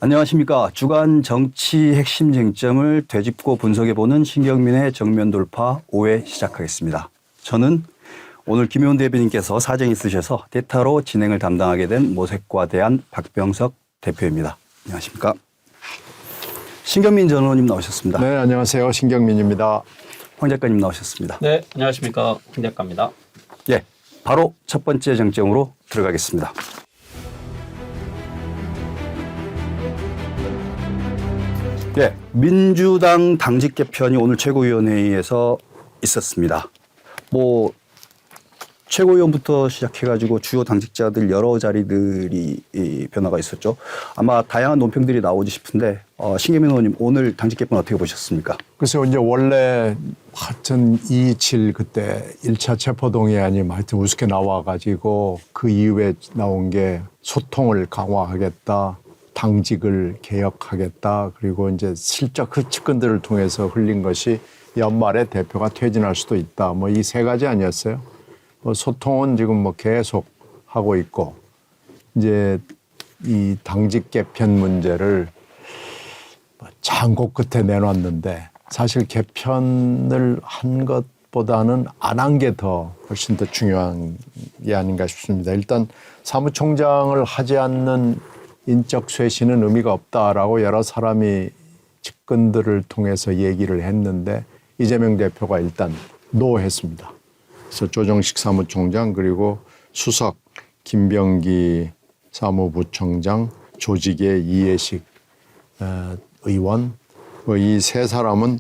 안녕하십니까. 주간 정치 핵심 쟁점을 되짚고 분석해보는 신경민의 정면 돌파 5회 시작하겠습니다. 저는 오늘 김효은 대변인께서 사정이 있으셔서 대타로 진행을 담당하게 된 모색과 대한 박병석 대표입니다. 안녕하십니까. 신경민 전 의원님 나오셨습니다. 네, 안녕하세요. 신경민입니다. 황 작가님 나오셨습니다. 네, 안녕하십니까. 황 작가입니다. 예, 바로 첫 번째 쟁점으로 들어가겠습니다. 네, 민주당 당직 개편이 오늘 최고위원회의에서 있었습니다. 최고위원부터 시작해가지고 주요 당직자들 여러 자리들이 변화가 있었죠. 아마 다양한 논평들이 나오지 싶은데 신경민 의원님 오늘 당직 개편 어떻게 보셨습니까? 그래서 이제 원래 하여튼 227 그때 1차 체포동의안이 하여튼 우습게 나와가지고 그 이후에 나온 게 소통을 강화하겠다. 당직을 개혁하겠다. 그리고 이제 실적 그 측근들을 통해서 흘린 것이 연말에 대표가 퇴진할 수도 있다. 이 세 가지 아니었어요? 소통은 지금 계속 하고 있고, 이제 이 당직 개편 문제를 장고 끝에 내놨는데 사실 개편을 한 것보다는 안 한 게 더 훨씬 더 중요한 게 아닌가 싶습니다. 일단 사무총장을 하지 않는 인적 쇄신은 의미가 없다라고 여러 사람이 측근들을 통해서 얘기를 했는데 이재명 대표가 일단 노했습니다. 그래서 조정식 사무총장 그리고 수석 김병기 사무부총장 조직의 이해식 의원 이 세 사람은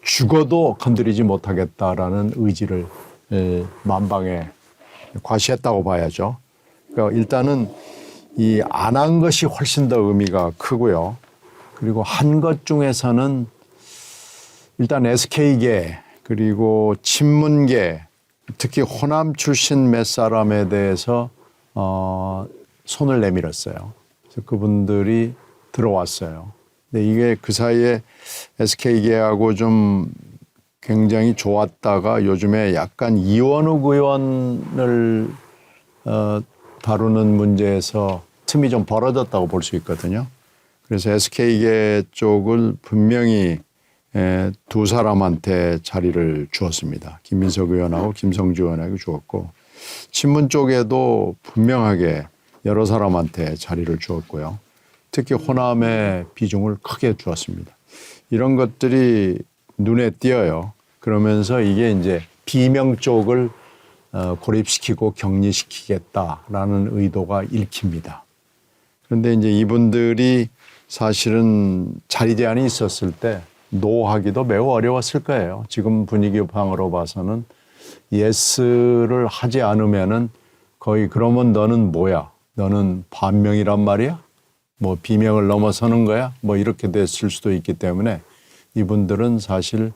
죽어도 건드리지 못하겠다라는 의지를 만방에 과시했다고 봐야죠. 그러니까 일단은 이 안 한 것이 훨씬 더 의미가 크고요. 그리고 한 것 중에서는 일단 SK계 그리고 친문계 특히 호남 출신 몇 사람에 대해서 손을 내밀었어요. 그래서 그분들이 들어왔어요. 근데 이게 그 사이에 SK계하고 좀 굉장히 좋았다가 요즘에 약간 이원욱 의원을 다루는 문제에서 틈이 좀 벌어졌다고 볼 수 있거든요. 그래서 SK계 쪽을 분명히 두 사람한테 자리를 주었습니다. 김민석 의원하고 김성주 의원에게 주었고 친문 쪽에도 분명하게 여러 사람한테 자리를 주었고요. 특히 호남의 비중을 크게 주었습니다. 이런 것들이 눈에 띄어요. 그러면서 이게 이제 비명 쪽을 고립시키고 격리시키겠다라는 의도가 읽힙니다. 그런데 이제 이분들이 사실은 자리 제한이 있었을 때 노하기도 매우 어려웠을 거예요. 지금 분위기상으로 봐서는 예스를 하지 않으면은 거의 그러면 너는 뭐야? 너는 반명이란 말이야? 비명을 넘어서는 거야? 이렇게 됐을 수도 있기 때문에 이분들은 사실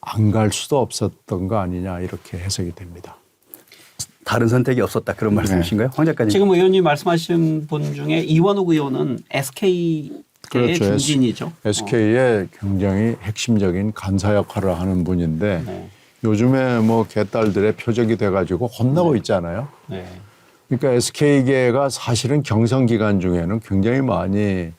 안 갈 수도 없었던 거 아니냐 이렇게 해석이 됩니다. 다른 선택이 없었다 그런 말씀이신가요? 황 작가님. 지금 의원님 말씀하신 분 중에 이원욱 의원은 SK계의 그렇죠. 중진이죠. SK의 굉장히 핵심적인 간사 역할을 하는 분인데 네. 요즘에 개딸들의 표적이 돼가지고 혼나고 있잖아요. 네. 그러니까 SK계가 사실은 경선 기간 중에는 굉장히 많이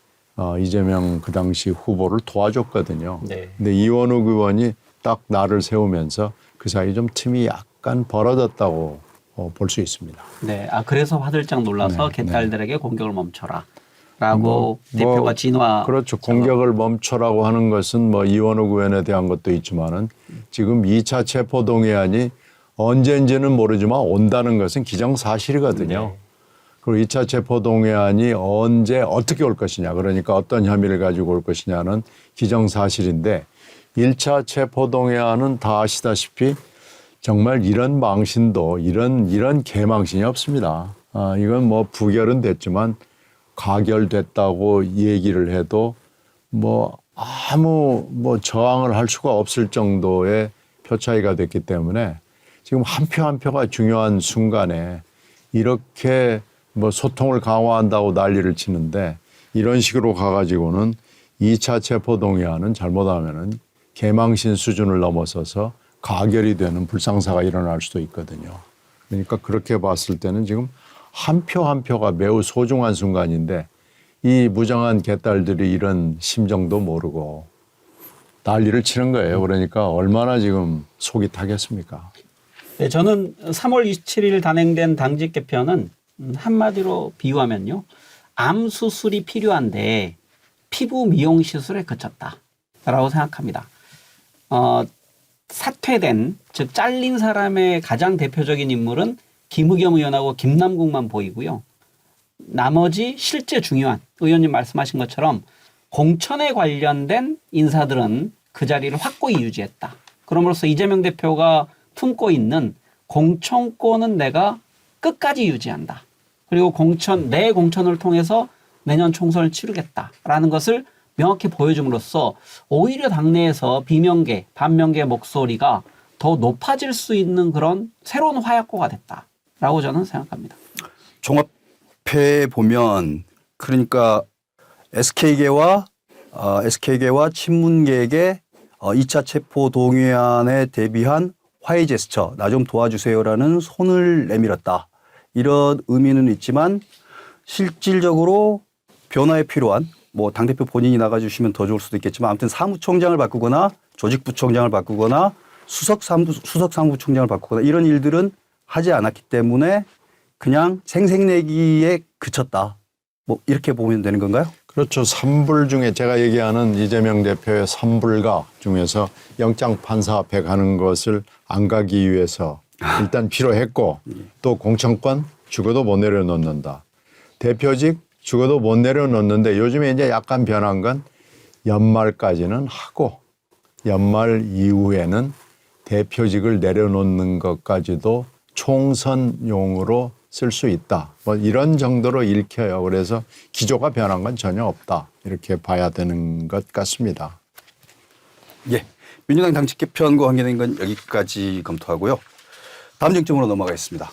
이재명 그 당시 후보를 도와줬거든요. 네. 근데 이원욱 의원이 딱 나를 세우면서 그 사이 좀 틈이 약간 벌어졌다고 볼 수 있습니다. 네. 그래서 화들짝 놀라서 네, 개딸들에게 공격을 멈춰라. 라고 대표가 진화. 그렇죠. 공격을 멈춰라고 하는 것은 이원욱 의원에 대한 것도 있지만은 지금 2차 체포동의안이 언제인지는 모르지만 온다는 것은 기정사실이거든요. 네. 그리고 2차 체포동의안이 언제 어떻게 올 것이냐 그러니까 어떤 혐의를 가지고 올 것이냐는 기정사실인데 1차 체포동의안은 다 아시다시피 정말 이런 망신도 이런 개망신이 없습니다. 이건 부결은 됐지만 가결됐다고 얘기를 해도 아무 저항을 할 수가 없을 정도의 표 차이가 됐기 때문에 지금 한 표 한 표가 중요한 순간에 이렇게 소통을 강화한다고 난리를 치는데 이런 식으로 가가지고는 2차 체포동의안은 잘못하면은 개망신 수준을 넘어서서 가결이 되는 불상사가 일어날 수도 있거든요. 그러니까 그렇게 봤을 때는 지금 한 표 한 표가 매우 소중한 순간인데 이 무정한 개딸들이 이런 심정도 모르고 난리를 치는 거예요. 그러니까 얼마나 지금 속이 타겠습니까? 네, 저는 3월 27일 단행된 당직 개편은 한마디로 비유하면요. 암 수술이 필요한데 피부 미용 시술에 그쳤다라고 생각합니다. 사퇴된, 즉 잘린 사람의 가장 대표적인 인물은 김의겸 의원하고 김남국만 보이고요. 나머지 실제 중요한 의원님 말씀하신 것처럼 공천에 관련된 인사들은 그 자리를 확고히 유지했다. 그럼으로써 이재명 대표가 품고 있는 공천권은 내가 끝까지 유지한다. 그리고 내 공천을 통해서 내년 총선을 치르겠다라는 것을 명확히 보여줌으로써 오히려 당내에서 비명계, 반명계 목소리가 더 높아질 수 있는 그런 새로운 화약고가 됐다라고 저는 생각합니다. 종합해 보면 그러니까 SK계와 친문계에게 2차 체포 동의안에 대비한 화해 제스처, 나 좀 도와주세요라는 손을 내밀었다. 이런 의미는 있지만 실질적으로 변화에 필요한 뭐 당대표 본인이 나가주시면 더 좋을 수도 있겠지만 아무튼 사무총장을 바꾸거나 조직부총장을 바꾸거나 수석사무총장을 바꾸거나 이런 일들은 하지 않았기 때문에 그냥 생색내기에 그쳤다. 뭐 이렇게 보면 되는 건가요? 그렇죠. 3불 중에 제가 얘기하는 이재명 대표의 3불가 중에서 영장 판사 앞에 가는 것을 안 가기 위해서 일단 필요했고 또 공천권 죽어도 못 내려놓는다. 대표직 죽어도 못 내려놓는데 요즘에 이제 약간 변한 건 연말까지는 하고 연말 이후에는 대표직을 내려놓는 것까지도 총선용으로 쓸 수 있다. 뭐 이런 정도로 읽혀요. 그래서 기조가 변한 건 전혀 없다. 이렇게 봐야 되는 것 같습니다. 예. 민주당 당직 개편과 관계된 건 여기까지 검토하고요. 다음 쟁점으로 넘어가겠습니다.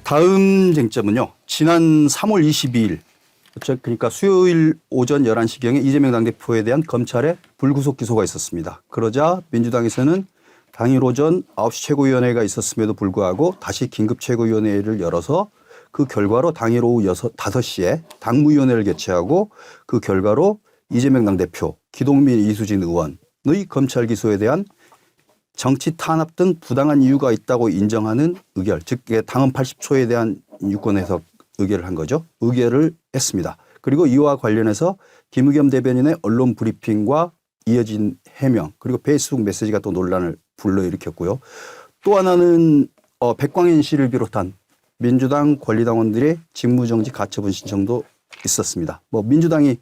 다음 쟁점은요. 지난 3월 22일 그러니까 수요일 오전 11시경에 이재명 당대표에 대한 검찰의 불구속 기소가 있었습니다. 그러자 민주당에서는 당일 오전 9시 최고위원회가 있었음에도 불구하고 다시 긴급 최고위원회를 열어서 그 결과로 당일 오후 5시에 당무위원회를 개최하고 그 결과로 이재명 당대표, 기동민 이수진 의원의 검찰 기소에 대한 정치 탄압 등 부당한 이유가 있다고 인정하는 의결, 즉 당헌 80조에 대한 유권 해석 의결을 한 거죠. 의결을 했습니다. 그리고 이와 관련해서 김의겸 대변인의 언론 브리핑과 이어진 해명 그리고 페이스북 메시지가 또 논란을 불러일으켰고요. 또 하나는 백광현 씨를 비롯한 민주당 권리당원들의 직무정지 가처분 신청도 있었습니다. 뭐 민주당이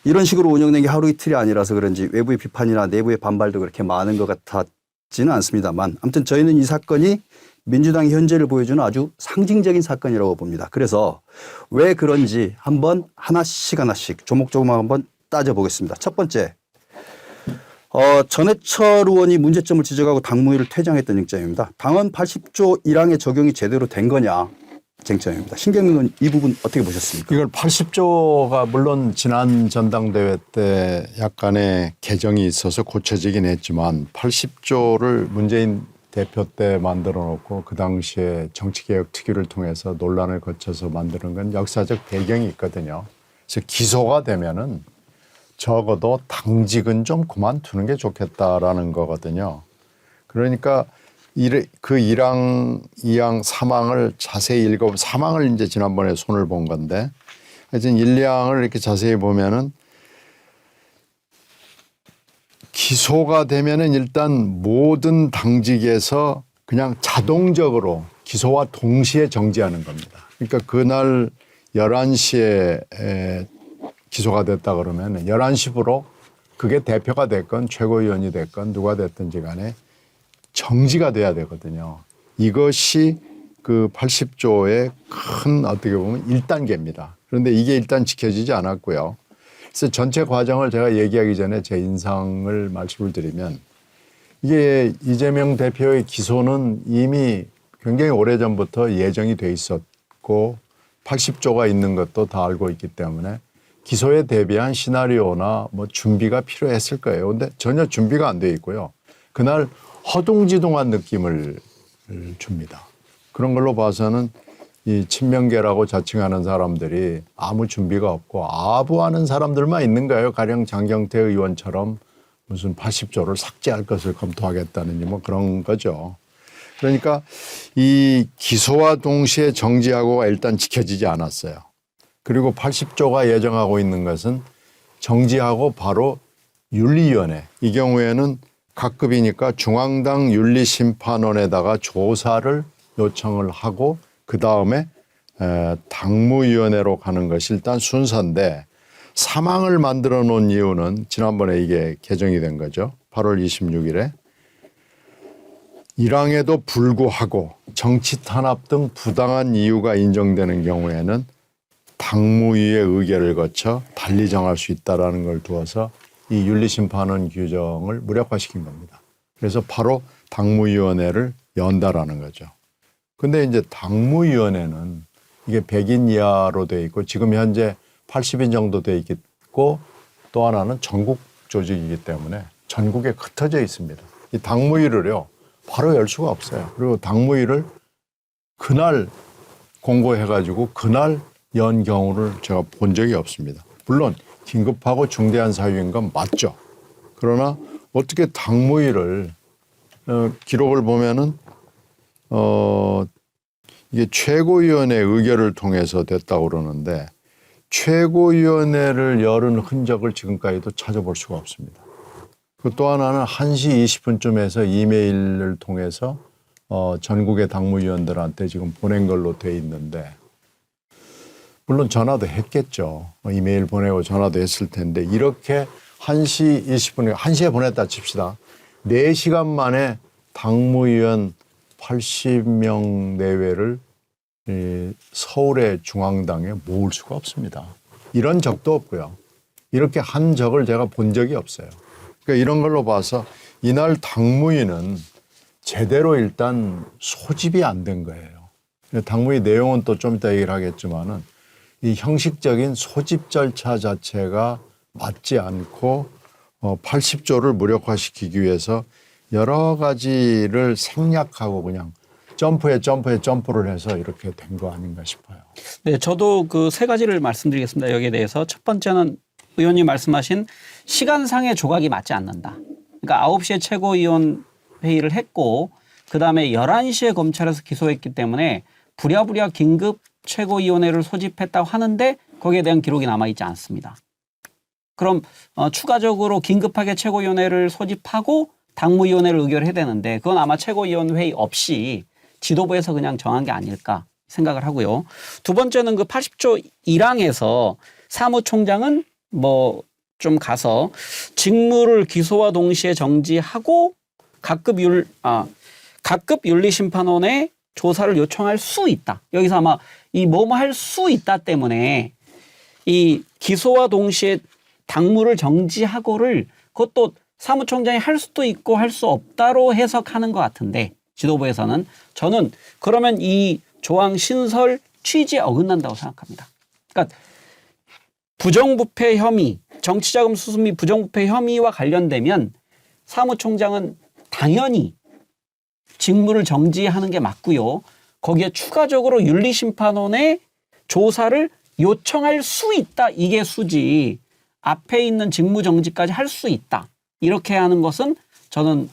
이런 식으로 운영된 게 하루 이틀이 아니라서 그런지 외부의 비판이나 내부의 반발도 그렇게 많은 것 같았지는 않습니다만 아무튼 저희는 이 사건이 민주당의 현재를 보여주는 아주 상징적인 사건이라고 봅니다. 그래서 왜 그런지 한번 하나씩 조목조목 한번 따져보겠습니다. 첫 번째, 전해철 의원이 문제점을 지적하고 당무위를 퇴장했던 쟁점입니다. 당헌 80조 1항의 적용이 제대로 된 거냐 쟁점입니다. 신경민 의원 이 부분 어떻게 보셨습니까? 이걸 80조가 물론 지난 전당대회 때 약간의 개정이 있어서 고쳐지긴 했지만 80조를 문재인 대표 때 만들어 놓고 그 당시에 정치개혁 특위를 통해서 논란을 거쳐서 만드는 건 역사적 배경이 있거든요. 그래서 기소가 되면은 적어도 당직은 좀 그만두는 게 좋겠다라는 거거든요. 그러니까 그 1항, 2항, 3항을 자세히 읽어보면 3항을 이제 지난번에 손을 본 건데 하여튼 1, 2항을 이렇게 자세히 보면은 기소가 되면은 일단 모든 당직에서 그냥 자동적으로 기소와 동시에 정지하는 겁니다. 그러니까 그날 11시에 기소가 됐다 그러면 11시부로 그게 대표가 됐건 최고위원이 됐건 누가 됐든지 간에 정지가 돼야 되거든요. 이것이 그 80조의 큰 어떻게 보면 1단계입니다. 그런데 이게 일단 지켜지지 않았고요. 그래서 전체 과정을 제가 얘기하기 전에 제 인상을 말씀을 드리면 이게 이재명 대표의 기소는 이미 굉장히 오래전부터 예정이 돼 있었고 80조가 있는 것도 다 알고 있기 때문에 기소에 대비한 시나리오나 뭐 준비가 필요했을 거예요. 근데 전혀 준비가 안 돼 있고요. 그날 허둥지둥한 느낌을 줍니다. 그런 걸로 봐서는 이 친명계라고 자칭하는 사람들이 아무 준비가 없고 아부하는 사람들만 있는 거예요. 가령 장경태 의원처럼 무슨 80조를 삭제할 것을 검토하겠다느니 뭐 그런 거죠. 그러니까 이 기소와 동시에 정지하고가 일단 지켜지지 않았어요. 그리고 80조가 예정하고 있는 것은 정지하고 바로 윤리위원회, 이 경우에는 각급이니까 중앙당 윤리심판원에다가 조사를 요청을 하고 그다음에 당무위원회로 가는 것이 일단 순서인데, 사망을 만들어 놓은 이유는 지난번에 이게 개정이 된 거죠. 8월 26일에. 일항에도 불구하고 정치 탄압 등 부당한 이유가 인정되는 경우에는 당무위의 의결을 거쳐 달리 정할 수 있다는 걸 두어서 이 윤리심판원 규정을 무력화시킨 겁니다. 그래서 바로 당무위원회를 연다라는 거죠. 근데 이제 당무위원회는 이게 100인 이하로 돼 있고 지금 현재 80인 정도 돼 있고 또 하나는 전국 조직이기 때문에 전국에 흩어져 있습니다. 이 당무위를요 바로 열 수가 없어요. 그리고 당무위를 그날 공고해가지고 그날 연 경우를 제가 본 적이 없습니다. 물론 긴급하고 중대한 사유인 건 맞죠. 그러나 어떻게 당무위를 기록을 보면은 이게 최고위원회 의결을 통해서 됐다고 그러는데 최고위원회를 열은 흔적을 지금까지도 찾아볼 수가 없습니다. 그 또 하나는 1시 20분쯤에서 이메일을 통해서 전국의 당무위원들한테 지금 보낸 걸로 돼 있는데, 물론 전화도 했겠죠. 이메일 보내고 전화도 했을 텐데 이렇게 1시 20분에 1시에 보냈다 칩시다. 4시간 만에 당무위원 80명 내외를 서울의 중앙당에 모을 수가 없습니다. 이런 적도 없고요. 이렇게 한 적을 제가 본 적이 없어요. 그러니까 이런 걸로 봐서 이날 당무위는 제대로 일단 소집이 안 된 거예요. 당무위 내용은 또 좀 이따 얘기를 하겠지만은 이 형식적인 소집 절차 자체가 맞지 않고 80조를 무력화시키기 위해서 여러 가지를 생략하고 그냥 점프를 해서 이렇게 된 거 아닌가 싶어요. 네, 저도 그 세 가지를 말씀드리겠습니다. 여기에 대해서 첫 번째는 의원님 말씀하신 시간상의 조각이 맞지 않는다. 그러니까 9시에 최고위원 회의를 했고 그다음에 11시에 검찰에서 기소했기 때문에 부랴부랴 긴급 최고위원회를 소집했다고 하는데 거기에 대한 기록이 남아있지 않습니다. 그럼 추가적으로 긴급하게 최고위원회를 소집하고 당무위원회를 의결해야 되는데 그건 아마 최고위원 회의 없이 지도부에서 그냥 정한 게 아닐까 생각을 하고요. 두 번째는 그 80조 1항에서 사무총장은 뭐 좀 가서 직무를 기소와 동시에 정지하고 각급 윤리심판원에 조사를 요청할 수 있다. 여기서 아마 이 뭐뭐 할 수 있다 때문에 이 기소와 동시에 당무를 정지하고를 그것도 사무총장이 할 수도 있고 할 수 없다로 해석하는 것 같은데 지도부에서는 저는 그러면 이 조항 신설 취지에 어긋난다고 생각합니다. 그러니까 부정부패 혐의, 정치자금 수수 및 부정부패 혐의와 관련되면 사무총장은 당연히 직무를 정지하는 게 맞고요. 거기에 추가적으로 윤리심판원에 조사를 요청할 수 있다. 이게 수지. 앞에 있는 직무정지까지 할 수 있다. 이렇게 하는 것은 저는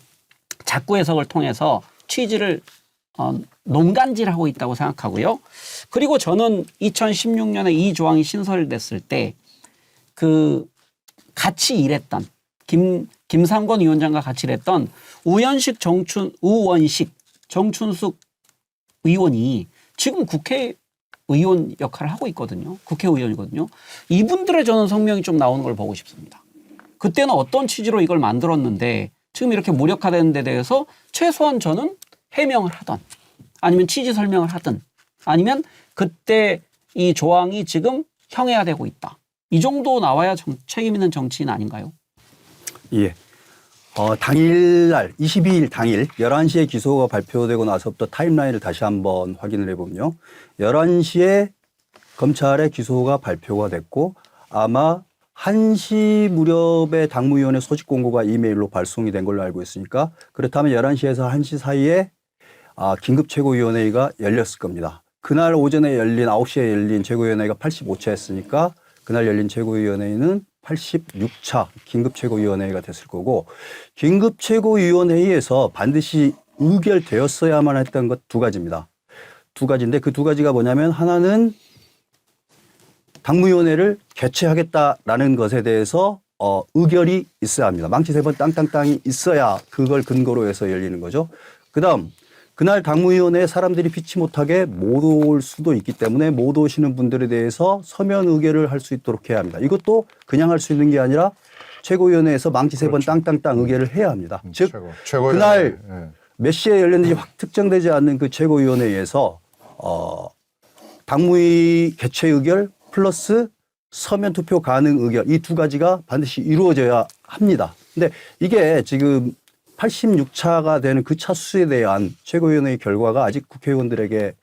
자꾸 해석을 통해서 취지를 농간질하고 있다고 생각하고요. 그리고 저는 2016년에 이 조항이 신설됐을 때 그 같이 일했던 김상권 위원장과 같이 일했던 우원식 정춘숙 의원이 지금 국회의원 역할을 하고 있거든요. 국회의원이거든요. 이분들의 저는 성명이 좀 나오는 걸 보고 싶습니다. 그때는 어떤 취지로 이걸 만들었는데 지금 이렇게 무력화되는 데 대해서 최소한 저는 해명을 하던 아니면 취지 설명을 하든 아니면 그때 이 조항이 지금 형해화되고 있다. 이 정도 나와야 책임 있는 정치인 아닌가요? 예. 당일날 22일 당일 11시에 기소가 발표되고 나서부터 타임라인을 다시 한번 확인을 해보면요. 11시에 검찰의 기소가 발표가 됐고 아마 1시 무렵에 당무위원회 소집 공고가 이메일로 발송이 된 걸로 알고 있으니까 그렇다면 11시에서 1시 사이에 긴급 최고위원회의가 열렸을 겁니다. 그날 오전에 열린 9시에 열린 최고위원회가 85차였으니까 그날 열린 최고위원회의는 86차 긴급 최고위원회의가 됐을 거고 긴급 최고위원회의에서 반드시 의결되었어야만 했던 것 두 가지입니다. 두 가지인데 그 두 가지가 뭐냐면 하나는 당무위원회를 개최하겠다라는 것에 대해서 의결이 있어야 합니다. 망치 세 번 땅땅땅이 있어야 그걸 근거로 해서 열리는 거죠. 그다음 그날 당무위원회에 사람들이 피치 못하게 못 올 수도 있기 때문에 못 오시는 분들에 대해서 서면 의결을 할 수 있도록 해야 합니다. 이것도 그냥 할 수 있는 게 아니라 최고위원회에서 망치 세 번 땅땅땅 의결을 해야 합니다. 즉 그날 몇 시에 열렸는지 확 특정되지 않는 그 최고위원회에서 당무위 개최 의결 플러스 서면 투표 가능 의결 이 두 가지가 반드시 이루어져야 합니다. 근데 이게 지금 86차가 되는 그 차수에 대한 최고위원회의 결과가 아직 국회의원들에게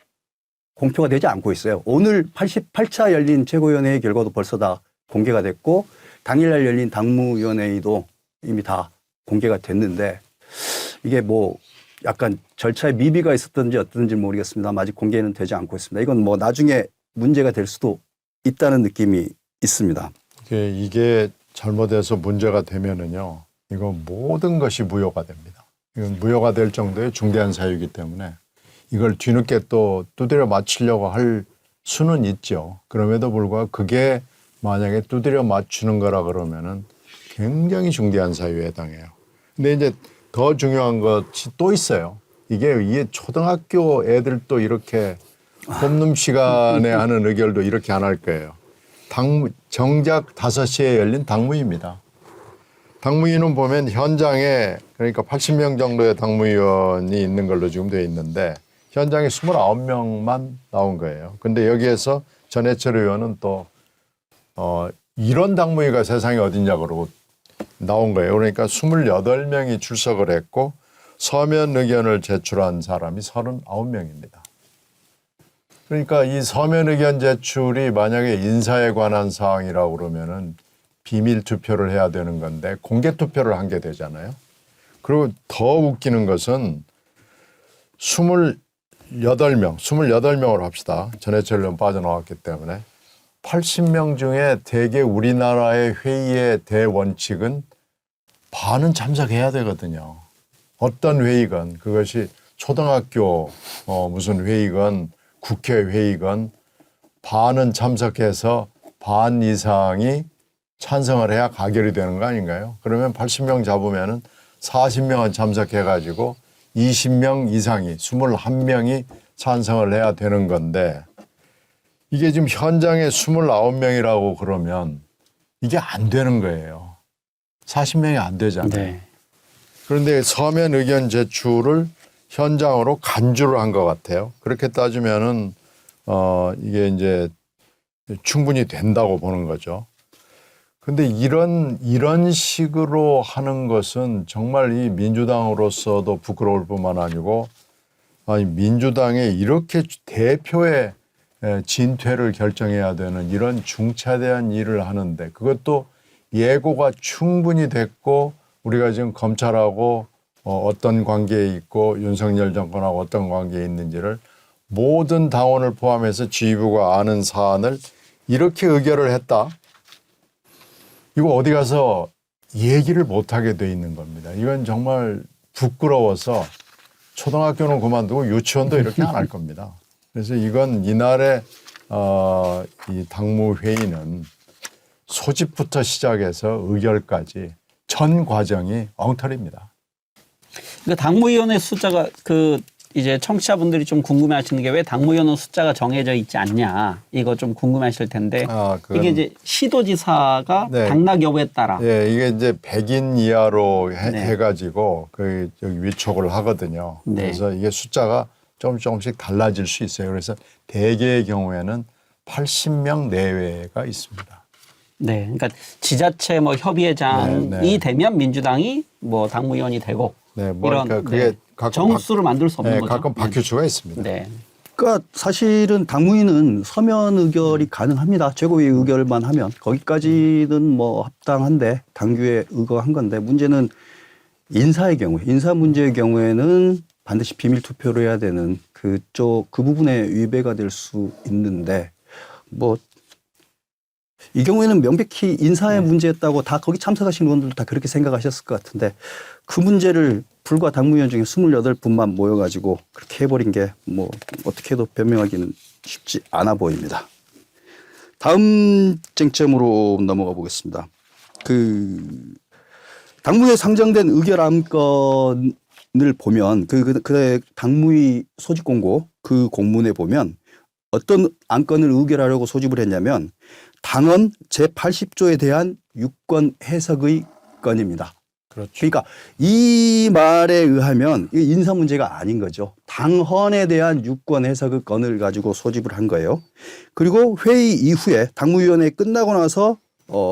공표가 되지 않고 있어요. 오늘 88차 열린 최고위원회의 결과도 벌써 다 공개가 됐고 당일날 열린 당무위원회의도 이미 다 공개가 됐는데 이게 뭐 약간 절차에 미비가 있었던지 어떤지 모르겠습니다만 아직 공개는 되지 않고 있습니다. 이건 뭐 나중에 문제가 될 수도 있다는 느낌이 있습니다. 이게 잘못해서 문제가 되면은요. 이거 모든 것이 무효가 됩니다. 이건 무효가 될 정도의 중대한 사유이기 때문에 이걸 뒤늦게 또 두드려 맞추려고 할 수는 있죠. 그럼에도 불구하고 그게 만약에 두드려 맞추는 거라 그러면은 굉장히 중대한 사유에 해당해요. 근데 이제 더 중요한 것이 또 있어요. 이게 초등학교 애들도 이렇게 홈룸 시간에 하는 의결도 이렇게 안 할 거예요. 정작 5시에 열린 당무위입니다. 당무위는 보면 현장에 그러니까 80명 정도의 당무위원이 있는 걸로 지금 되어 있는데 현장에 29명만 나온 거예요. 근데 여기에서 전해철 의원은 또 이런 당무위가 세상에 어딨냐 그러고 나온 거예요. 그러니까 28명이 출석을 했고 서면 의견을 제출한 사람이 39명입니다. 그러니까 이 서면 의견 제출이 만약에 인사에 관한 사항이라고 그러면은 비밀 투표를 해야 되는 건데 공개 투표를 한 게 되잖아요. 그리고 더 웃기는 것은 28명으로 합시다. 전해철 의원 빠져나왔기 때문에 80명 중에 대개 우리나라의 회의의 대원칙은 반은 참석해야 되거든요. 어떤 회의건 그것이 초등학교 무슨 회의건 국회 회의건 반은 참석해서 반 이상이 찬성을 해야 가결이 되는 거 아닌가요? 그러면 80명 잡으면은 40명은 참석해가지고 20명 이상이 21명이 찬성을 해야 되는 건데 이게 지금 현장에 29명이라고 그러면 이게 안 되는 거예요. 40명이 안 되잖아요. 네. 그런데 서면 의견 제출을 현장으로 간주를 한 것 같아요. 그렇게 따지면은 이게 이제 충분히 된다고 보는 거죠. 근데 이런 식으로 하는 것은 정말 이 민주당으로서도 부끄러울 뿐만 아니고 민주당의 이렇게 대표의 진퇴를 결정해야 되는 이런 중차대한 일을 하는데 그것도 예고가 충분히 됐고 우리가 지금 검찰하고 어떤 관계에 있고 윤석열 정권하고 어떤 관계에 있는지를 모든 당원을 포함해서 지휘부가 아는 사안을 이렇게 의결을 했다. 이거 어디 가서 얘기를 못하게 돼 있는 겁니다. 이건 정말 부끄러워서 초등학교는 그만두고 유치원도 이렇게 안 할 겁니다. 그래서 이건 이날의 이 당무회의는 소집부터 시작해서 의결까지 전 과정이 엉터리입니다. 그러니까 당무위원회 숫자가 이제 청취자분들이 좀 궁금해하시는 게 왜 당무위원회 숫자가 정해져 있지 않냐 이거 좀 궁금해하실 텐데 이게 이제 시도지사가 네. 당락 여부에 따라 이게 이제 100인 이하로 해가지고 여기 위촉을 하거든요. 네. 그래서 이게 숫자가 조금씩 달라질 수 있어요. 그래서 대개의 경우에는 80명 내외가 있습니다. 네, 그러니까 지자체 뭐 협의회장이 되면 민주당이 뭐 당무위원이 되고 이런 그러니까 그게 정수를 만들 수 없는 거죠. 가끔 바뀔 수가 있습니다. 네. 그러니까 사실은 당무위는 서면 의결이 가능합니다. 최고위 의결만 하면 거기까지는 뭐 합당한데 당규에 의거한 건데 문제는 인사 문제의 경우에는 반드시 비밀 투표로 해야 되는 그 부분에 위배가 될 수 있는데 뭐 이 경우에는 명백히 인사의 문제였다고 다 거기 참석하신 의원들도 다 그렇게 생각하셨을 것 같은데 그 문제를 불과 당무위원 중에 28분만 모여가지고 그렇게 해버린 게 뭐 어떻게 해도 변명하기는 쉽지 않아 보입니다. 다음 쟁점으로 넘어가 보겠습니다. 당무위에 상정된 의결 안건을 보면 그 당무위 소집 공고 그 공문에 보면 어떤 안건을 의결하려고 소집을 했냐면 당헌 제80조에 대한 유권 해석의 건입니다. 그렇죠. 그러니까 이 말에 의하면 이게 인사 문제가 아닌 거죠. 당헌에 대한 유권 해석의 건을 가지고 소집을 한 거예요. 그리고 회의 이후에 당무위원회 끝나고 나서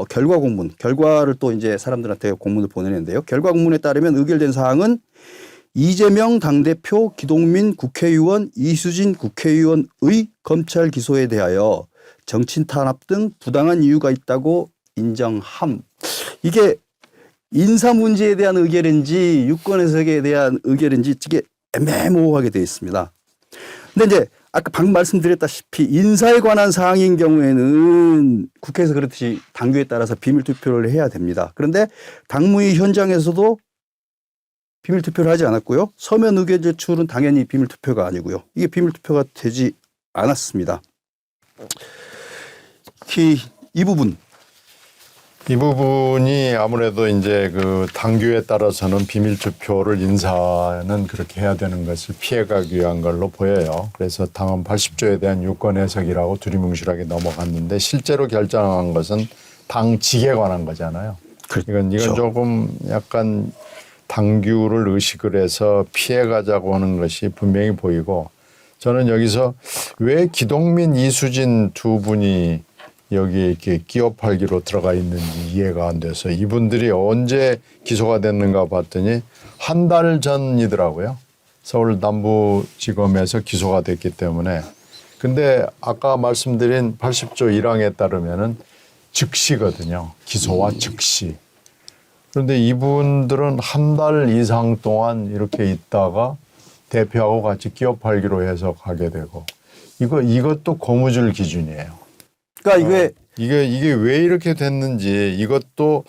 결과를 또 이제 사람들한테 공문을 보내는데요. 결과 공문에 따르면 의결된 사항은 이재명 당대표, 기동민 국회의원, 이수진 국회의원의 검찰 기소에 대하여 정치 탄압 등 부당한 이유가 있다고 인정함. 이게 인사 문제에 대한 의결인지 유권 해석에 대한 의결인지 이게 애매모호하게 되어 있습니다. 근데 이제 아까 방금 말씀드렸다시피 인사에 관한 사항인 경우에는 국회에서 그렇듯이 당규에 따라서 비밀 투표를 해야 됩니다. 그런데 당무위 현장에서도 비밀 투표를 하지 않았고요. 서면 의견 제출은 당연히 비밀 투표가 아니고요. 이게 비밀 투표가 되지 않았습니다. 이 부분이 아무래도 이제 그 당규에 따라서는 비밀 투표를 인사는 그렇게 해야 되는 것을 피해가기 위한 걸로 보여요. 그래서 당헌 80조에 대한 유권 해석이라고 두리뭉실하게 넘어갔는데 실제로 결정한 것은 당직에 관한 거잖아요. 그렇죠. 이건 조금 약간 당규를 의식을 해서 피해가자고 하는 것이 분명히 보이고 저는 여기서 왜 기동민, 이수진 두 분이 여기 이렇게 끼어 팔기로 들어가 있는지 이해가 안 돼서 이분들이 언제 기소가 됐는가 봤더니 한 달 전이더라고요. 서울 남부지검에서 기소가 됐기 때문에. 근데 아까 말씀드린 80조 1항에 따르면은 즉시거든요. 기소와 즉시. 그런데 이분들은 한 달 이상 동안 이렇게 있다가 대표하고 같이 끼어 팔기로 해서 가게 되고 이것도 고무줄 기준이에요. 그러니까 이게 왜 이렇게 됐는지 이것도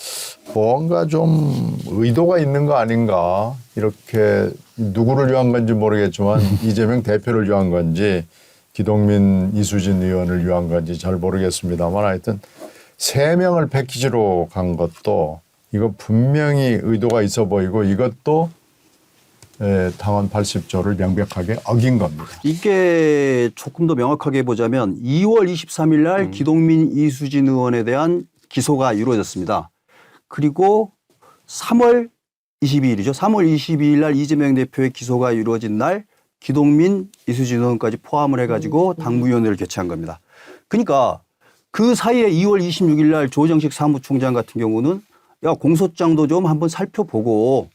뭔가 좀 의도가 있는 거 아닌가 이렇게 누구를 위한 건지 모르겠지만 이재명 대표를 위한 건지 기동민 이수진 의원을 위한 건지 잘 모르겠습니다만 하여튼 3명을 패키지로 간 것도 이거 분명히 의도가 있어 보이고 이것도 당헌 80조를 명백하게 어긴 겁니다. 이게 조금 더 명확하게 보자면 2월 23일 날 기동민 이수진 의원에 대한 기소가 이루어졌습니다. 그리고 3월 22일이죠. 3월 22일 날 이재명 대표의 기소가 이루어진 날 기동민 이수진 의원까지 포함을 해가지고 당무위원회를 개최한 겁니다. 그러니까 그 사이에 2월 26일 날 조정식 사무총장 같은 경우는 야 공소장도 좀 한번 살펴보고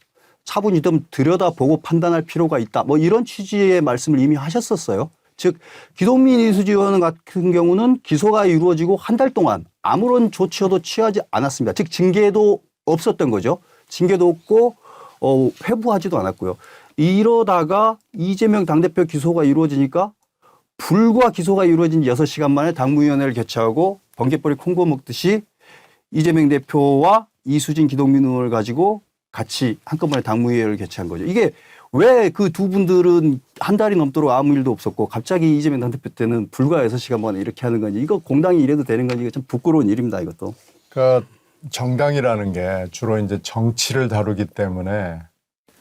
차분히 좀 들여다보고 판단할 필요가 있다. 뭐 이런 취지의 말씀을 이미 하셨었어요. 즉 기동민 이수진 의원 같은 경우는 기소가 이루어지고 한 달 동안 아무런 조치도 취하지 않았습니다. 즉 징계도 없었던 거죠. 징계도 없고 회부하지도 않았고요. 이러다가 이재명 당대표 기소가 이루어지니까 불과 기소가 이루어진 6시간 만에 당무위원회를 개최하고 번개불이 콩고 먹듯이 이재명 대표와 이수진 기동민 의원을 가지고 같이 한꺼번에 당무위원회를 개최한 거죠. 이게 왜 그 두 분들은 한 달이 넘도록 아무 일도 없었고 갑자기 이재명 당대표 때는 불과 6시간 만에 이렇게 하는 건지 이거 공당이 이래도 되는 건지 이거 참 부끄러운 일입니다. 이것도. 그러니까 정당이라는 게 주로 이제 정치를 다루기 때문에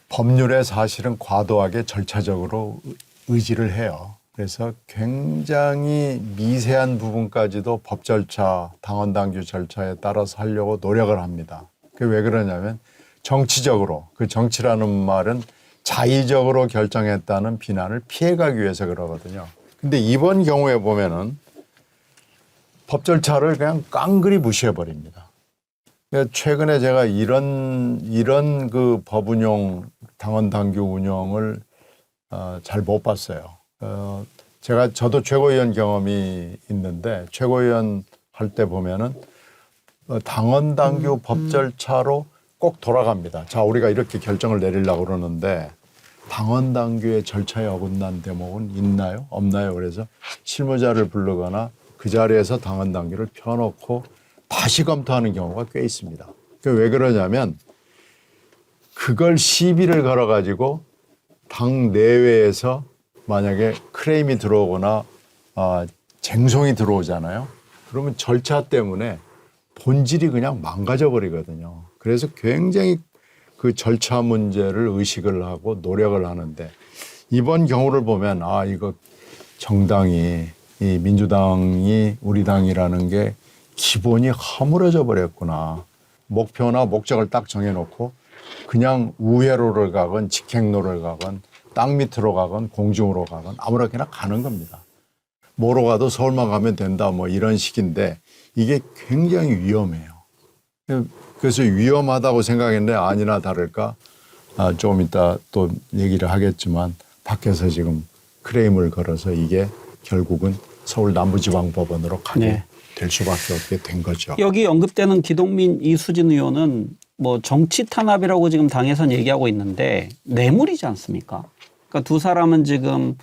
법률에 사실은 과도하게 절차적으로 의지를 해요. 그래서 굉장히 미세한 부분까지도 법 절차, 당헌 당규 절차에 따라서 하려고 노력을 합니다. 그게 왜 그러냐면 정치적으로 그 정치라는 말은 자의적으로 결정했다는 비난을 피해가기 위해서 그러거든요. 근데 이번 경우에 보면은 법 절차를 그냥 깡그리 무시해버립니다. 최근에 제가 이런 그 법 운용, 당헌 당규 운영을 잘 못 봤어요. 저도 최고위원 경험이 있는데 최고위원 할 때 보면은 당헌 당규 법 절차로 꼭 돌아갑니다. 자, 우리가 이렇게 결정을 내리려고 그러는데 당원 당규의 절차에 어긋난 대목은 있나요? 없나요? 그래서 실무자를 부르거나 그 자리에서 당원 당규를 펴놓고 다시 검토하는 경우가 꽤 있습니다. 왜 그러냐면 그걸 시비를 걸어가지고 당 내외에서 만약에 크레임이 들어오거나 쟁송이 들어오잖아요. 그러면 절차 때문에 본질이 그냥 망가져 버리거든요. 그래서 굉장히 그 절차 문제를 의식을 하고 노력을 하는데 이번 경우를 보면 이거 정당이 이 민주당이 우리 당이라는 게 기본이 허물어져 버렸구나. 목표나 목적을 딱 정해놓고 그냥 우회로를 가건 직행로를 가건 땅 밑으로 가건 공중으로 가건 아무렇게나 가는 겁니다. 뭐로 가도 서울만 가면 된다 뭐 이런 식인데 이게 굉장히 위험해요. 그래서 위험하다고 생각했는데 아니나 다를까 조금 이따 또 얘기를 하겠지만 밖에서 지금 크레임을 걸어서 이게 결국은 서울 남부지방법원으로 가게 될 수밖에 없게 된 거죠. 여기 언급되는 기동민 이수진 의원은 뭐 정치 탄압이라고 지금 당에선 얘기하고 있는데 뇌물이지 않습니까? 그러니까 두 사람은 지금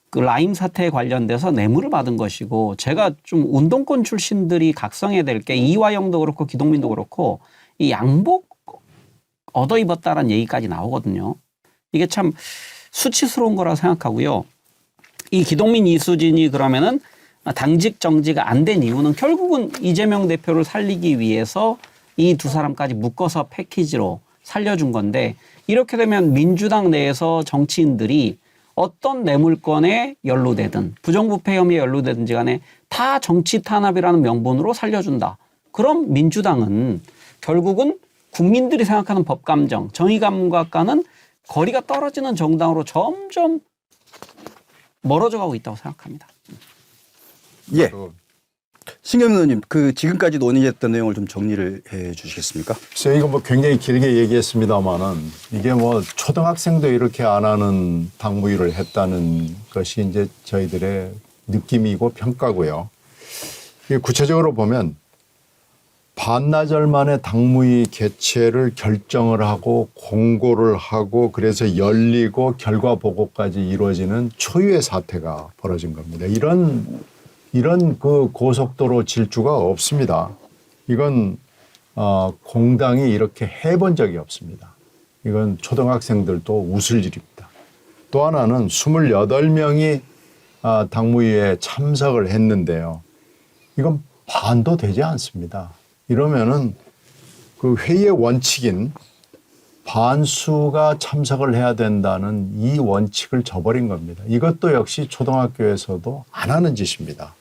그 라임 사태에 관련돼서 뇌물을 받은 것이고 제가 좀 운동권 출신들이 각성해야 될 게 이화영도 그렇고 기동민도 그렇고 이 양복 얻어 입었다라는 얘기까지 나오거든요. 이게 참 수치스러운 거라 생각하고요. 이 기동민 이수진이 그러면은 당직 정지가 안 된 이유는 결국은 이재명 대표를 살리기 위해서 이 두 사람까지 묶어서 패키지로 살려준 건데 이렇게 되면 민주당 내에서 정치인들이 어떤 뇌물건에 연루되든 부정부패 혐의에 연루되든지 간에 다 정치 탄압이라는 명분으로 살려준다. 그럼 민주당은 결국은 국민들이 생각하는 법감정, 정의감각과는 거리가 떨어지는 정당으로 점점 멀어져 가고 있다고 생각합니다. 예. 신경민 의원님, 그 지금까지 논의했던 내용을 좀 정리를 해 주시겠습니까? 글쎄 이거 뭐 굉장히 길게 얘기했습니다만은 이게 뭐 초등학생도 이렇게 안 하는 당무위를 했다는 것이 이제 저희들의 느낌이고 평가고요. 이게 구체적으로 보면 반나절 만에 당무위 개최를 결정을 하고 공고를 하고 그래서 열리고 결과 보고까지 이루어지는 초유의 사태가 벌어진 겁니다. 이런 그 고속도로 질주가 없습니다. 이건 공당이 이렇게 해본 적이 없습니다. 이건 초등학생들도 웃을 일입니다. 또 하나는 28명이 당무위에 참석을 했는데요. 이건 반도 되지 않습니다. 이러면은 그 회의의 원칙인 반수가 참석을 해야 된다는 이 원칙을 저버린 겁니다. 이것도 역시 초등학교에서도 안 하는 짓입니다.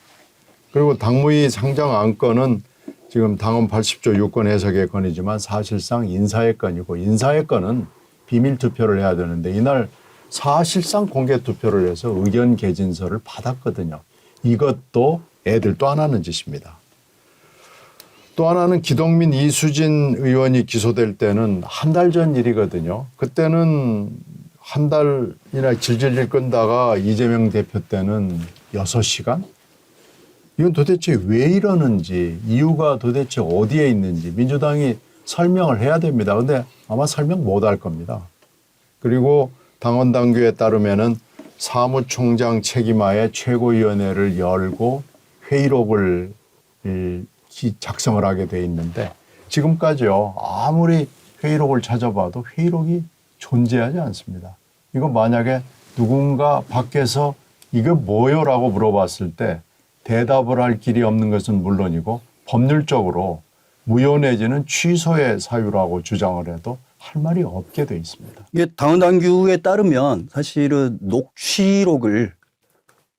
그리고 당무위 상정 안건은 지금 당헌 80조 유권 해석의 건이지만 사실상 인사의 건이고 인사의 건은 비밀 투표를 해야 되는데 이날 사실상 공개 투표를 해서 의견 개진서를 받았거든요. 이것도 애들 또 안 하는 짓입니다. 또 하나는 기동민 이수진 의원이 기소될 때는 한 달 전 일이거든요. 그때는 한 달이나 질질질 끈다가 이재명 대표 때는 6시간? 이건 도대체 왜 이러는지 이유가 도대체 어디에 있는지 민주당이 설명을 해야 됩니다. 그런데 아마 설명 못 할 겁니다. 그리고 당원 당규에 따르면은 사무총장 책임하에 최고위원회를 열고 회의록을 작성을 하게 돼 있는데 지금까지요 아무리 회의록을 찾아봐도 회의록이 존재하지 않습니다. 이거 만약에 누군가 밖에서 이게 뭐요라고 물어봤을 때 대답을 할 길이 없는 것은 물론이고 법률적으로 무효 내지는 취소의 사유라고 주장을 해도 할 말이 없게 돼 있습니다. 이게 당원 당규에 따르면 사실은 녹취록을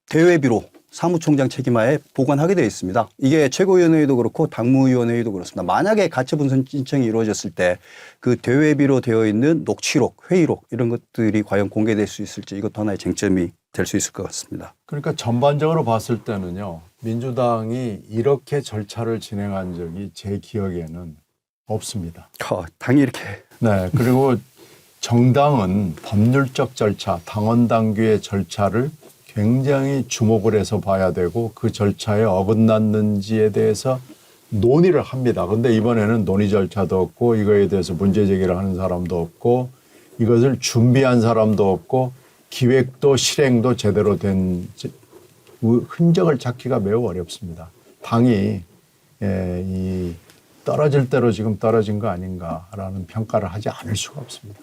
대외비로 사무총장 책임하에 보관하게 되어 있습니다. 이게 최고위원회도 그렇고 당무위원회도 그렇습니다. 만약에 가처분선 신청이 이루어졌을 때 그 대외비로 되어 있는 녹취록, 회의록 이런 것들이 과연 공개될 수 있을지 이것도 하나의 쟁점이 될 수 있을 것 같습니다. 그러니까 전반적으로 봤을 때는요. 민주당이 이렇게 절차를 진행한 적이 제 기억에는 없습니다. 당이 이렇게. 네. 그리고 정당은 법률적 절차, 당원 당규의 절차를 굉장히 주목을 해서 봐야 되고 그 절차에 어긋났는지에 대해서 논의를 합니다. 그런데 이번에는 논의 절차도 없고 이거에 대해서 문제 제기를 하는 사람도 없고 이것을 준비한 사람도 없고 기획도 실행도 제대로 된 흔적을 찾기가 매우 어렵습니다. 당이 이 떨어질 대로 지금 떨어진 거 아닌가라는 평가를 하지 않을 수가 없습니다.